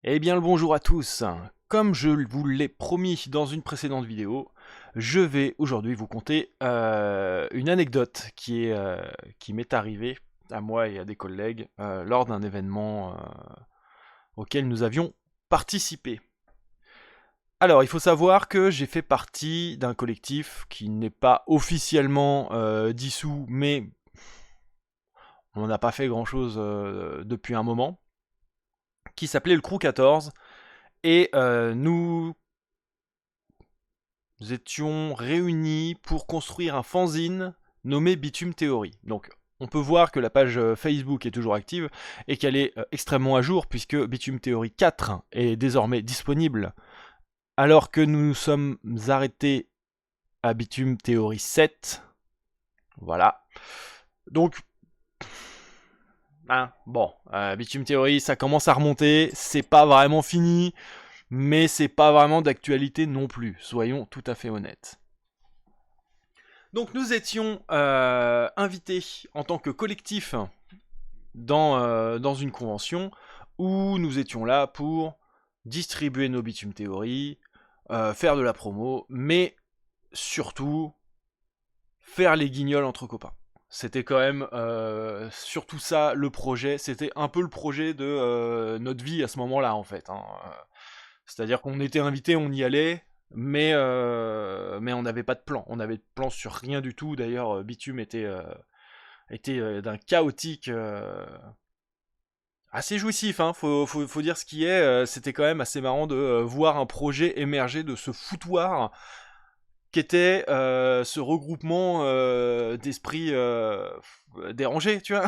Eh bien le bonjour à tous. Comme je vous l'ai promis dans une précédente vidéo, je vais aujourd'hui vous conter une anecdote qui m'est arrivée à moi et à des collègues lors d'un événement auquel nous avions participé. Alors, il faut savoir que j'ai fait partie d'un collectif qui n'est pas officiellement dissous, mais on n'a pas fait grand-chose depuis un moment, qui s'appelait le Crew 14, et nous étions réunis pour construire un fanzine nommé Bitume Theory. Donc, on peut voir que la page Facebook est toujours active et qu'elle est extrêmement à jour puisque Bitume Theory 4 est désormais disponible alors que nous nous sommes arrêtés à Bitume Theory 7. Voilà. Donc, Bitume Theory, ça commence à remonter, c'est pas vraiment fini, mais c'est pas vraiment d'actualité non plus, soyons tout à fait honnêtes. Donc nous étions invités en tant que collectif dans une convention où nous étions là pour distribuer nos bitumes théories, faire de la promo, mais surtout faire les guignols entre copains. C'était quand même surtout ça le projet, c'était un peu le projet de notre vie à ce moment-là en fait. C'est-à-dire qu'on était invités, on y allait, mais on n'avait pas de plan. On n'avait de plan sur rien du tout. D'ailleurs, Bitume était d'un chaotique assez jouissif. Faut dire ce qui est. C'était quand même assez marrant de voir un projet émerger de ce foutoir qu'était ce regroupement d'esprits dérangés, tu vois.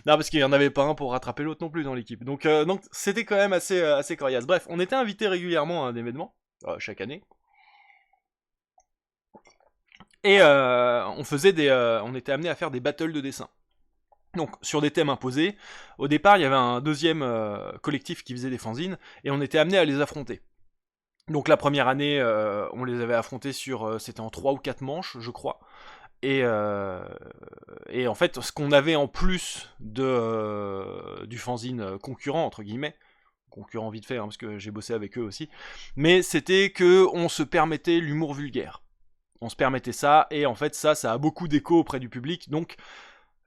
Non, parce qu'il n'y en avait pas un pour rattraper l'autre non plus dans l'équipe. Donc c'était quand même assez coriace. Bref, on était invité régulièrement à un événement, chaque année. Et on était amené à faire des battles de dessin. Donc sur des thèmes imposés. Au départ, il y avait un deuxième collectif qui faisait des fanzines, et on était amené à les affronter. Donc la première année, on les avait affrontés c'était en 3 ou 4 manches, je crois. Et en fait, ce qu'on avait en plus du fanzine concurrent, entre guillemets, concurrent vite fait, parce que j'ai bossé avec eux aussi, mais c'était que on se permettait l'humour vulgaire. On se permettait ça, et en fait, ça a beaucoup d'écho auprès du public. Donc,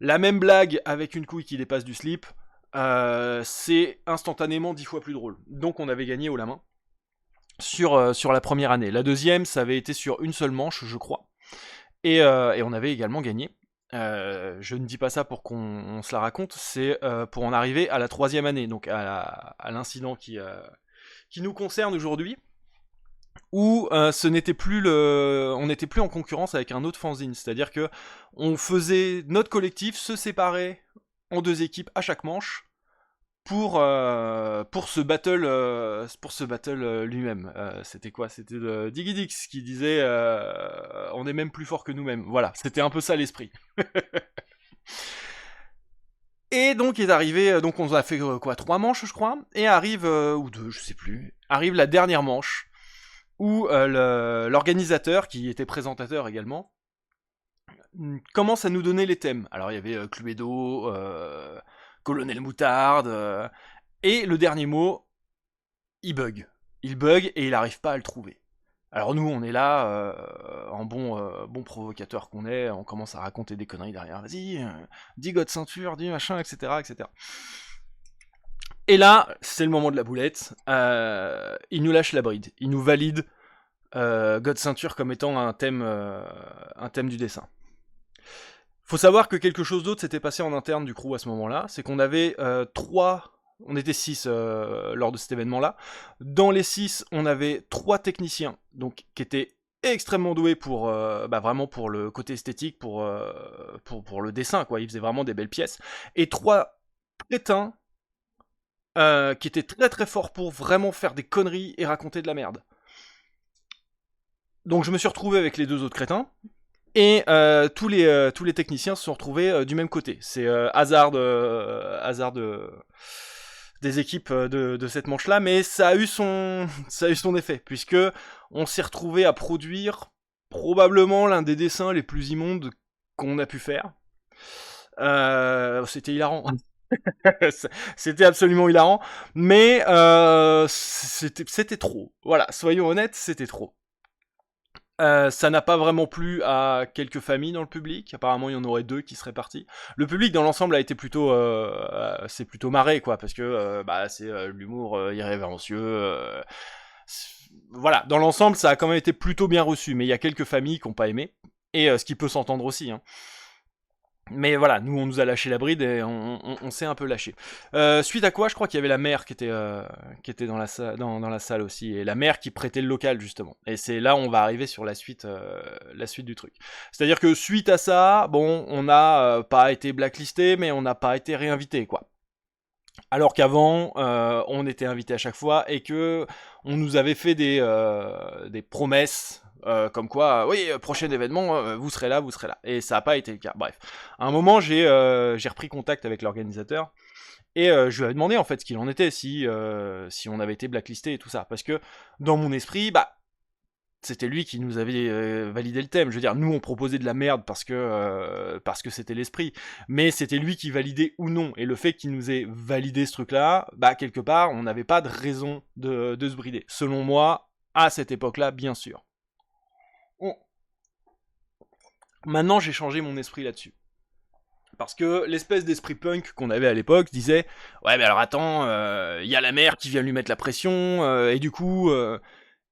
la même blague avec une couille qui dépasse du slip, c'est instantanément 10 fois plus drôle. Donc, on avait gagné haut la main sur la première année. La deuxième, ça avait été sur une seule manche, je crois. Et on avait également gagné. Je ne dis pas ça pour qu'on se la raconte, c'est pour en arriver à la troisième année, donc à l'incident qui nous concerne aujourd'hui, où on n'était plus en concurrence avec un autre fanzine, c'est-à-dire que notre collectif se séparait en deux équipes à chaque manche, pour ce battle lui-même. C'était quoi? C'était Digidix qui disait on est même plus fort que nous-mêmes. Voilà, c'était un peu ça l'esprit. Et donc est arrivé, donc on a fait quoi, 3 manches je crois, et arrive, ou 2, je sais plus, arrive la dernière manche, où l'organisateur, qui était présentateur également, commence à nous donner les thèmes. Alors il y avait Cluedo, Colonel Moutarde, et le dernier mot, il bug. Il bug et il n'arrive pas à le trouver. Alors nous, on est là, en bon provocateur qu'on est, on commence à raconter des conneries derrière. Vas-y, dis God ceinture, dis machin, etc., etc. Et là, c'est le moment de la boulette. Il nous lâche la bride. Il nous valide God ceinture comme étant un thème du dessin. Faut savoir que quelque chose d'autre s'était passé en interne du crew à ce moment-là, c'est qu'on avait on était 6 lors de cet événement-là. Dans les 6, on avait 3 techniciens, donc qui étaient extrêmement doués pour vraiment pour le côté esthétique, pour le dessin, quoi. Ils faisaient vraiment des belles pièces. Et 3 crétins qui étaient très très forts pour vraiment faire des conneries et raconter de la merde. Donc je me suis retrouvé avec les 2 autres crétins. Et tous les techniciens se sont retrouvés du même côté. C'est hasard des équipes de cette manche-là, mais ça a eu son effet, puisque on s'est retrouvé à produire probablement l'un des dessins les plus immondes qu'on a pu faire. C'était hilarant. C'était absolument hilarant, mais c'était trop. Voilà, soyons honnêtes, c'était trop. Ça n'a pas vraiment plu à quelques familles dans le public. Apparemment, il y en aurait 2 qui seraient partis. Le public, dans l'ensemble, a été plutôt, c'est plutôt marré, quoi, parce que c'est l'humour irrévérencieux. Voilà, dans l'ensemble, ça a quand même été plutôt bien reçu, mais il y a quelques familles qui n'ont pas aimé, et ce qui peut s'entendre aussi. Hein. Mais voilà, nous on nous a lâché la bride et on s'est un peu lâché. Suite à quoi, je crois qu'il y avait la mère qui était dans la salle aussi, et la mère qui prêtait le local justement. Et c'est là où on va arriver sur la suite du truc. C'est-à-dire que suite à ça, bon, on n'a pas été blacklisté, mais on n'a pas été réinvité, quoi. Alors qu'avant, on était invité à chaque fois et que on nous avait fait des promesses comme quoi, oui, prochain événement, vous serez là, vous serez là. Et ça n'a pas été le cas. Bref, à un moment, j'ai repris contact avec l'organisateur et je lui avais demandé en fait ce qu'il en était, si on avait été blacklisté et tout ça. Parce que dans mon esprit, c'était lui qui nous avait validé le thème. Je veux dire, nous on proposait de la merde parce que c'était l'esprit, mais c'était lui qui validait ou non. Et le fait qu'il nous ait validé ce truc-là, quelque part, on n'avait pas de raison de se brider. Selon moi, à cette époque-là, bien sûr. Bon. Maintenant, j'ai changé mon esprit là-dessus. Parce que l'espèce d'esprit punk qu'on avait à l'époque disait « Ouais, mais alors attends, y a la mère qui vient lui mettre la pression, et du coup...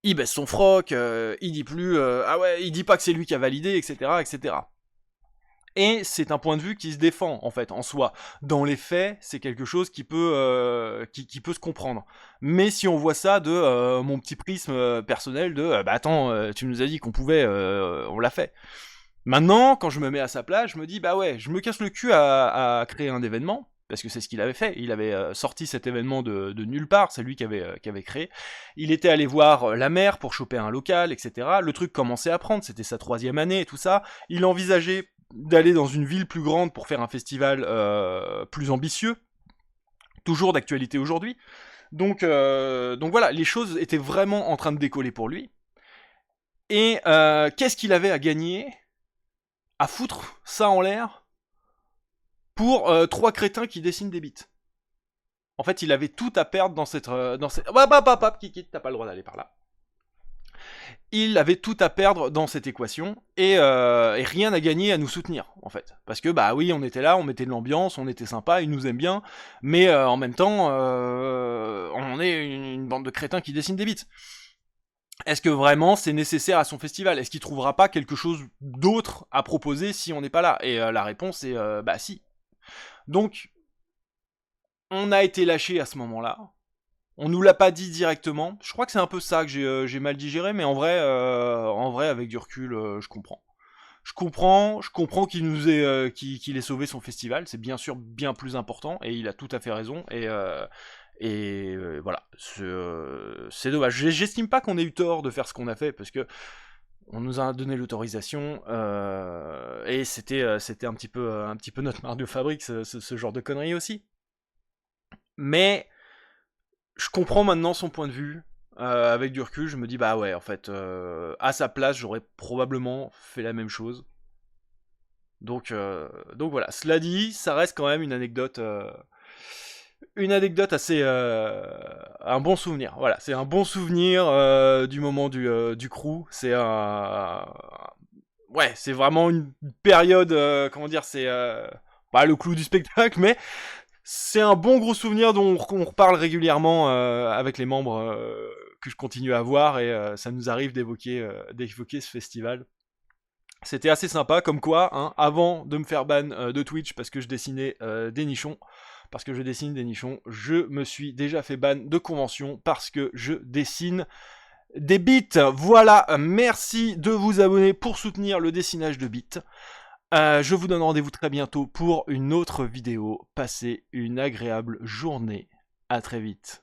il baisse son froc, il dit plus ah ouais, il dit pas que c'est lui qui a validé, etc., etc. Et c'est un point de vue qui se défend en fait en soi. Dans les faits, c'est quelque chose qui peut qui peut se comprendre. Mais si on voit ça de mon petit prisme personnel de attends, tu nous as dit qu'on pouvait, on l'a fait. Maintenant, quand je me mets à sa place, je me dis bah ouais, je me casse le cul à créer un événement. Parce que c'est ce qu'il avait fait, il avait sorti cet événement de nulle part, c'est lui qui avait créé. Il était allé voir la mer pour choper un local, etc. Le truc commençait à prendre, c'était sa 3e année et tout ça. Il envisageait d'aller dans une ville plus grande pour faire un festival plus ambitieux, toujours d'actualité aujourd'hui. Donc voilà, les choses étaient vraiment en train de décoller pour lui. Et qu'est-ce qu'il avait à gagner à foutre ça en l'air pour 3 crétins qui dessinent des bites. En fait, il avait tout à perdre dans cette... Kiki, t'as pas le droit d'aller par là. Il avait tout à perdre dans cette équation et rien à gagner à nous soutenir, en fait. Parce que, oui, on était là, on mettait de l'ambiance, on était sympa, il nous aime bien, mais en même temps, on est une bande de crétins qui dessinent des bites. Est-ce que vraiment c'est nécessaire à son festival? Est-ce qu'il trouvera pas quelque chose d'autre à proposer si on n'est pas là? Et la réponse est si. Donc, on a été lâché à ce moment-là. On nous l'a pas dit directement. Je crois que c'est un peu ça que j'ai mal digéré, mais en vrai, avec du recul, je comprends. Je comprends qu'il nous ait, qu'il ait sauvé son festival. C'est bien sûr bien plus important, et il a tout à fait raison. Et voilà, c'est dommage. J'estime pas qu'on ait eu tort de faire ce qu'on a fait, parce que on nous a donné l'autorisation, et c'était un petit peu notre marque de fabrique, ce genre de conneries aussi. Mais je comprends maintenant son point de vue. Avec du recul, je me dis ouais, en fait, à sa place, j'aurais probablement fait la même chose. Donc voilà. Cela dit, ça reste quand même une anecdote assez, un bon souvenir. Voilà, c'est un bon souvenir du moment du crew. C'est ouais, c'est vraiment une période, comment dire, c'est pas le clou du spectacle, mais c'est un bon gros souvenir dont on reparle régulièrement avec les membres que je continue à voir, et ça nous arrive d'évoquer ce festival. C'était assez sympa, comme quoi, hein, avant de me faire ban de Twitch parce que je dessinais des nichons, parce que je dessine des nichons, je me suis déjà fait ban de convention parce que je dessine des bits. Voilà, merci de vous abonner pour soutenir le dessinage de bits. Je vous donne rendez-vous très bientôt pour une autre vidéo. Passez une agréable journée. À très vite.